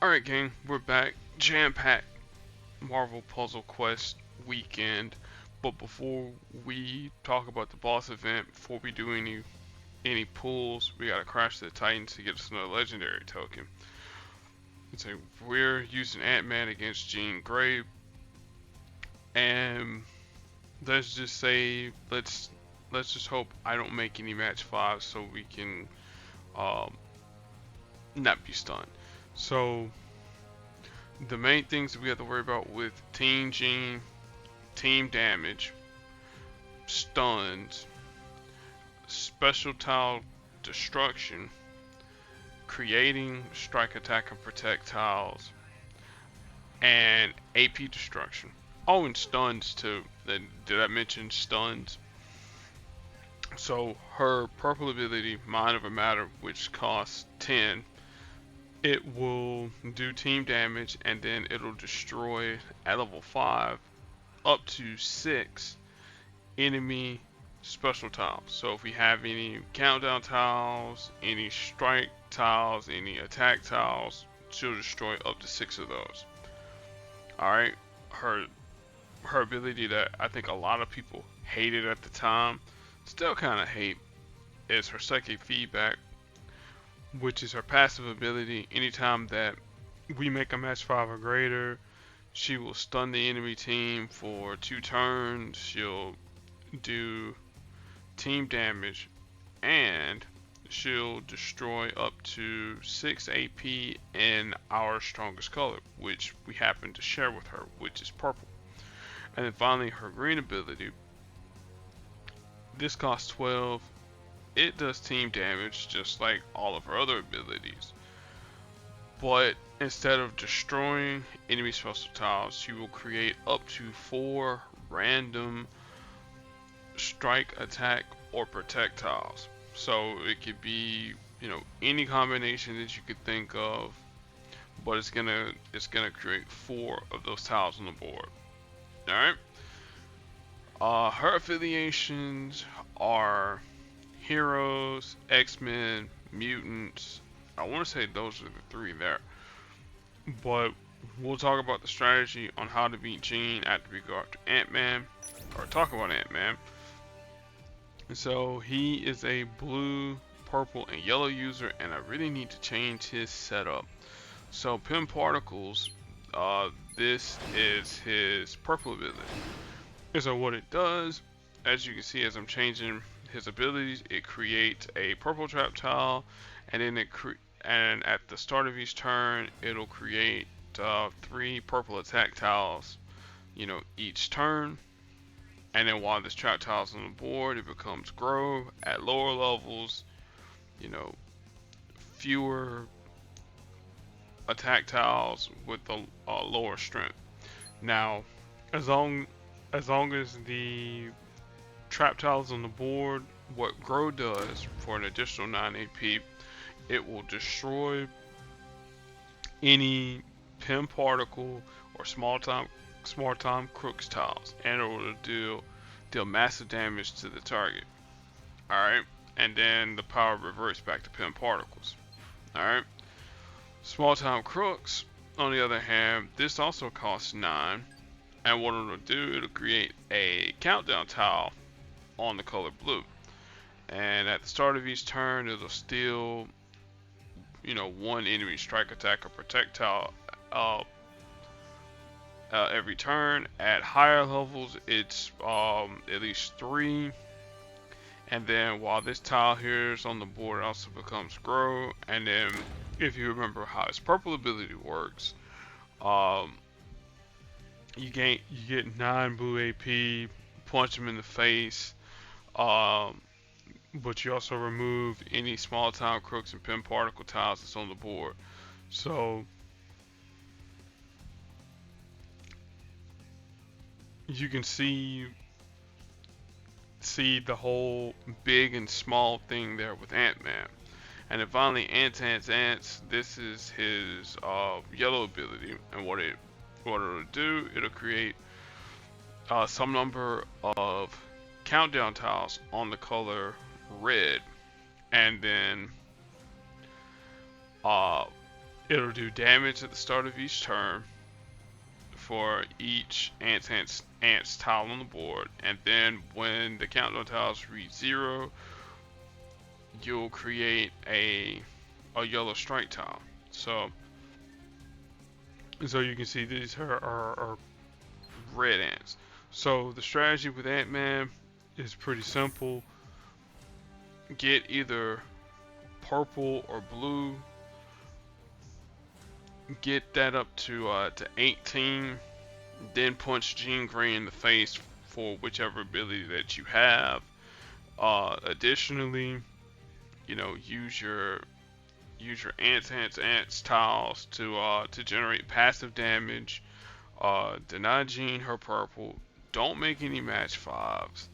Alright, gang, we're back. Jam-packed Marvel Puzzle Quest weekend. But before we talk about the boss event, before we do any pulls, we gotta crash the Titans to get us another legendary token. So we're using Ant-Man against Jean Grey, and let's just say let's just hope I don't make any match 5 so we can um, not be stunned. So the main things that we have to worry about with Team Jean, team damage, stuns, special tile destruction, creating strike, attack, and protect tiles, and AP destruction. Oh, and stuns too. Did I mention stuns? So her purple ability, Mind Over Matter, which costs 10, it will do team damage and then it'll destroy at level 5 up to 6 enemy special tiles. So if we have any countdown tiles, any strike tiles, any attack tiles, she'll destroy up to 6 of those. Alright, her ability that I think a lot of people hated at the time, still kind of hate, is her psychic feedback, which is her passive ability. Anytime that we make a match 5 or greater, she will stun the enemy team for 2 turns. She'll do team damage, and she'll destroy up to 6 AP in our strongest color, which we happen to share with her, which is purple. And then finally, her green ability. This costs 12. It does team damage just like all of her other abilities. But instead of destroying enemy special tiles, she will create up to 4 random strike, attack, or protect tiles. So it could be, any combination that you could think of, but it's gonna create 4 of those tiles on the board. Alright? Her affiliations are Heroes, X-Men, Mutants. I want to say those are the 3 there. But we'll talk about the strategy on how to beat Jean after we go after Ant-Man, or talk about Ant-Man. So he is a blue, purple, and yellow user, and I really need to change his setup. So Pin Particles, this is his purple ability. And so what it does, as you can see as I'm changing his abilities, it creates a purple trap tile, and then and at the start of each turn, it'll create 3 purple attack tiles, each turn. And then while this trap tile is on the board, it becomes grow at lower levels, fewer attack tiles with the lower strength. Now, as long as the trap tiles on the board, what grow does for an additional 9 AP, it will destroy any pin particle or small time crooks tiles, and it will deal massive damage to the target. Alright, and then the power reverts back to pin particles. Alright, small time crooks, on the other hand, this also costs 9, and what it'll do, it'll create a countdown tile on the color blue, and at the start of each turn, it'll steal 1 enemy strike, attack, or protect tile every turn. At higher levels, it's at least 3. And then while this tile here is on the board, it also becomes grow. And then if you remember how his purple ability works, you get 9 blue AP, punch him in the face, but you also remove any small time crooks and pin particle tiles that's on the board. So you can see the whole big and small thing there with Ant-Man. And then finally, Ants. This is his yellow ability, and what it'll do, it'll create some number of countdown tiles on the color red, and then It'll do damage at the start of each turn for each ants tile on the board, and then when the countdown tiles reach 0, you'll create a yellow strike tile. So you can see these are red ants. So the strategy with Ant-Man is pretty simple. Get either purple or blue. Get that up to 18. Then punch Jean Grey in the face for whichever ability that you have. Additionally, use your ants tiles to generate passive damage. Deny Jean her purple. Don't make any match 5s.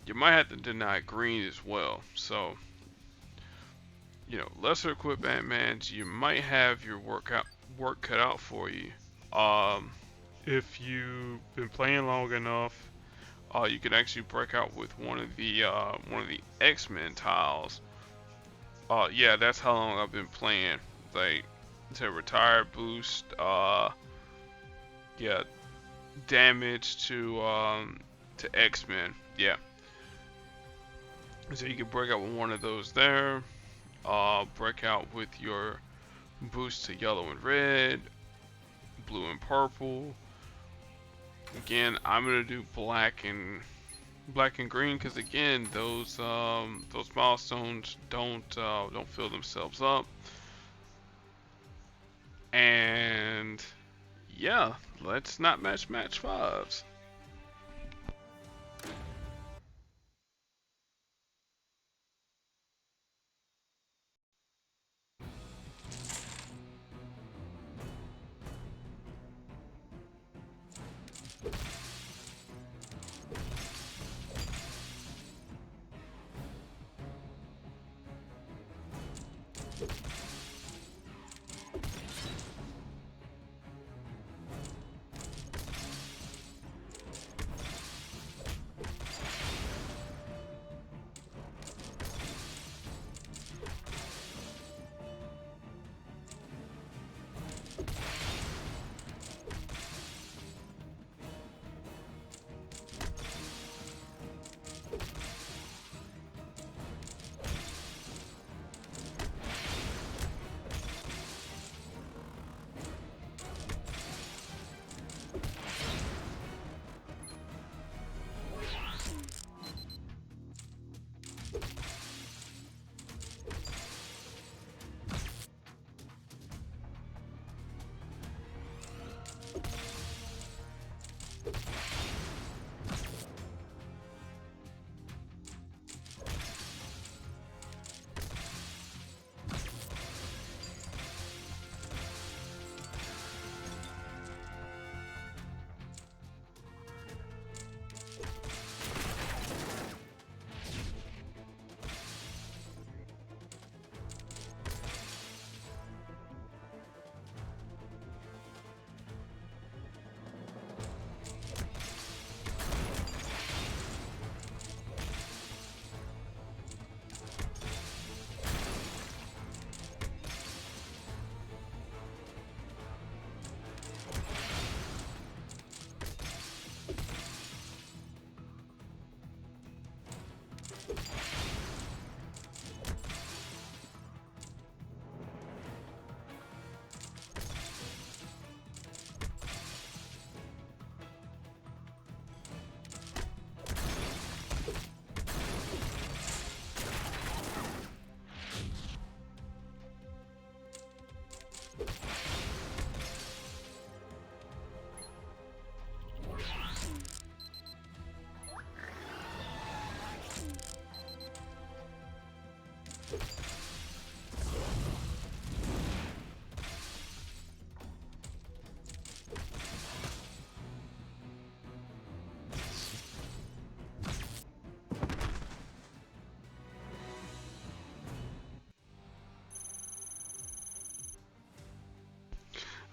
You might have to deny green as well. So, lesser equipped Batmans, you might have your work cut out for you. If you've been playing long enough, you could actually break out with one of the X-Men tiles. Yeah, that's how long I've been playing. Like, to retire boost, yeah, damage to X-Men. Yeah. So you can break out with one of those there. Break out with your boost to yellow and red, blue and purple. Again, I'm gonna do black and green because again, those milestones don't fill themselves up. And yeah, let's not match 5s.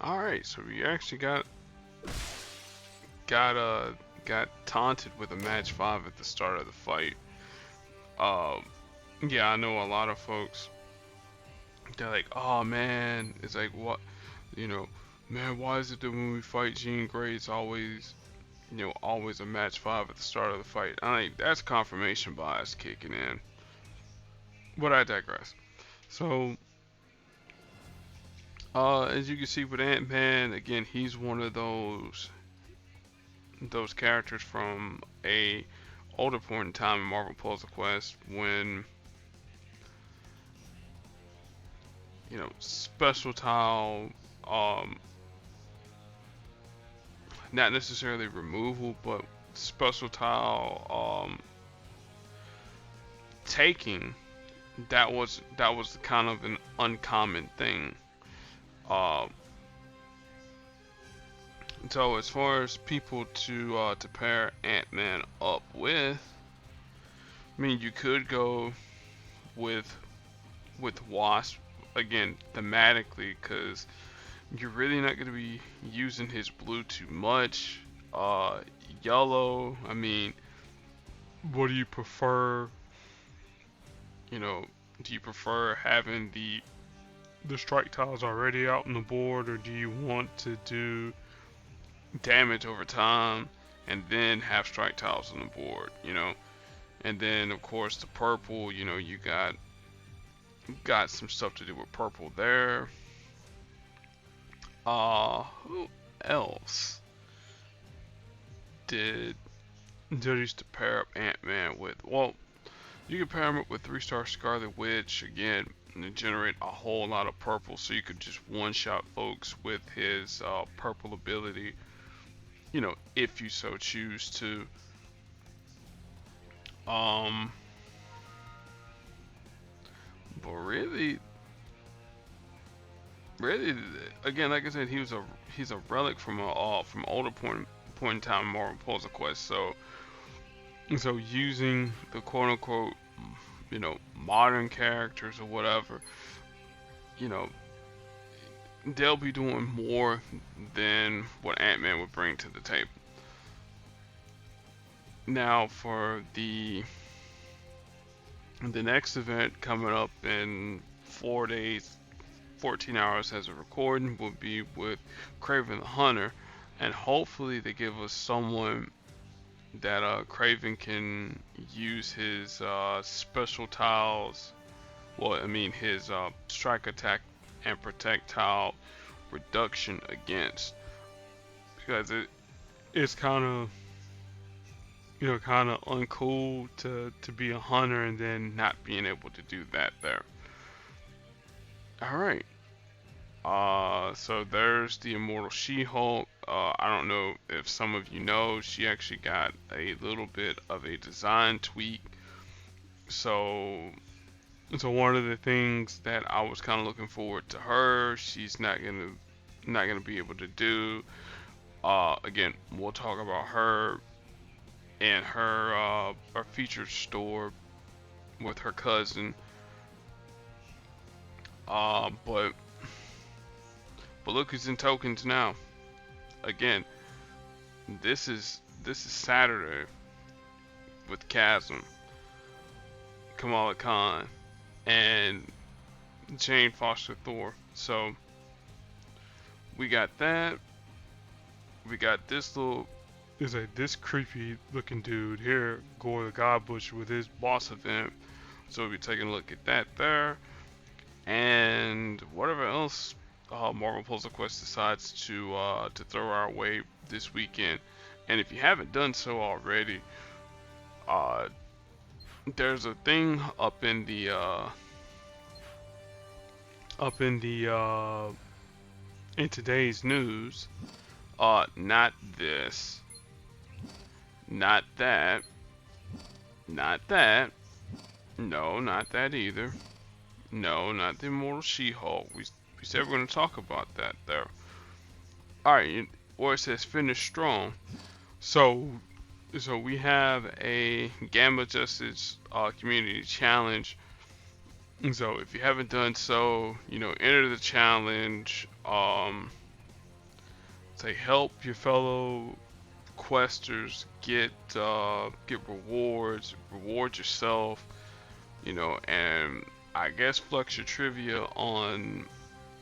Alright, so we actually got taunted with a match 5 at the start of the fight. Yeah, I know a lot of folks they're like, oh man, it's like what, you know, man, why is it that when we fight Jean Grey, it's always, always a match 5 at the start of the fight? I think that's confirmation bias kicking in. But I digress. So, as you can see with Ant-Man, again, he's one of those characters from a older point in time in Marvel Puzzle Quest when special tile, not necessarily removal, but special tile taking. That was kind of an uncommon thing. Uh, so as far as people to pair Ant-Man up with, I mean, you could go with Wasp again thematically, because you're really not going to be using his blue too much. Yellow, I mean, what do you prefer? Do you prefer having the strike tiles already out on the board, or do you want to do damage over time and then have strike tiles on the board? And then of course the purple, you got some stuff to do with purple there. Who else did used to pair up Ant-Man with? Well, you can pair him up with 3-star Scarlet Witch again, and generate a whole lot of purple, so you could just one-shot folks with his purple ability, if you so choose to. But really, again, like I said, he's a relic from older point in time in Marvel Puzzle Quest. So using the quote unquote, modern characters or whatever, they'll be doing more than what Ant-Man would bring to the table. Now for the next event coming up in 4 days, 14 hours as a recording, will be with Kraven the Hunter, and hopefully they give us someone that Kraven can use his special tiles. Well, I mean his strike, attack, and projectile reduction against, because it's kind of uncool to be a hunter and then not being able to do that there. All right. So there's the Immortal She-Hulk. I don't know if some of you know, she actually got a little bit of a design tweak. So one of the things that I was kind of looking forward to her, she's not gonna be able to do. Again, we'll talk about her and her featured store with her cousin. But look who's in tokens now. Again, this is Saturday with Chasm, Kamala Khan, and Jane Foster Thor. So we got that. We got this this creepy looking dude here, Gore the God Butcher, with his boss event. So we'll be taking a look at that there, and whatever else Marvel Puzzle Quest decides to throw our way this weekend. And if you haven't done so already, there's a thing up in today's news. Not this, not that, not that. No, not that either. No, not the Immortal She-Hulk. We said we're going to talk about that there. Alright, where it says finish strong. So we have a Gamma Justice community challenge. So if you haven't done so, enter the challenge. Say help your fellow questers get rewards, reward yourself, and I guess Flux your trivia on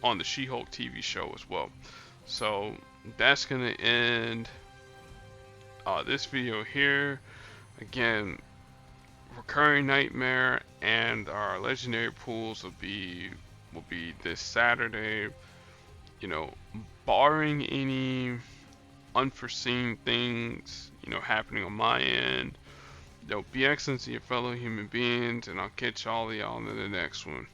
the She-Hulk TV show as well. So that's gonna end this video here. Again, recurring nightmare and our legendary pools will be this Saturday. You know, barring any unforeseen things, happening on my end. Be excellent to your fellow human beings, and I'll catch all of y'all in the next one.